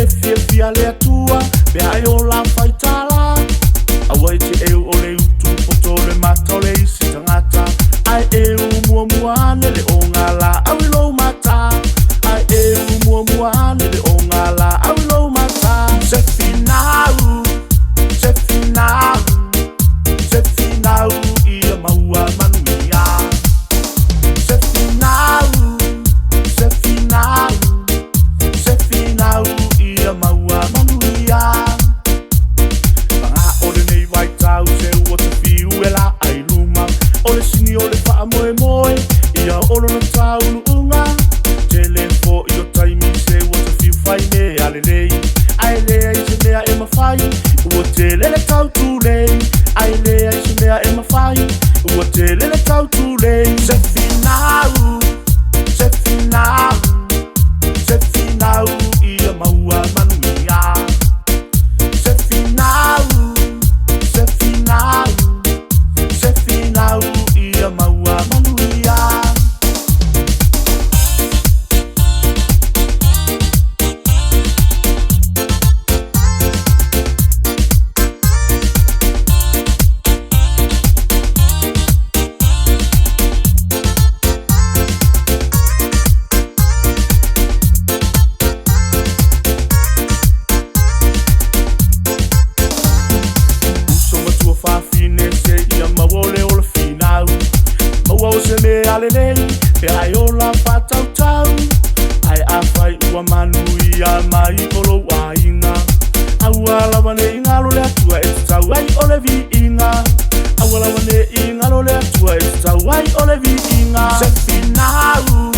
le fia fia le atua, be ai o la faitala. Awai te eu o le utu poto le mata o le isi tangata. Ai eu mua muane le o ngala awilo mata. Ai eu mua muane le o ngala awilo mata. Se finau, se finau, se finau ia maua manuia. Se finau, se finau, se finau ia maua manuia. Panga o le nei vai tau se ua te fiu e la ai luma. O le sini o le wha moe moe ia olo na tau nuunga. Te le fo i o taimi se ua te fiu whai me ale lei. Ai lea i se mea e mawhai ua te lele tau tu lei. Ai lea i se mea e mawhai ua te lele tau tu lei. Se finau, se finau, se finau ia maua manuia. Se finau, se finau, se finau ia maua manuia. Se me ale nei, pe ai o la whatau tau. Ai a whai ua manuia mai kolo wainga. Aua lawa ne ingalo le atua e tau ai o le vi inga. Aua lawa ne ingalo le atua e tau ai o le vi inga. Se finau,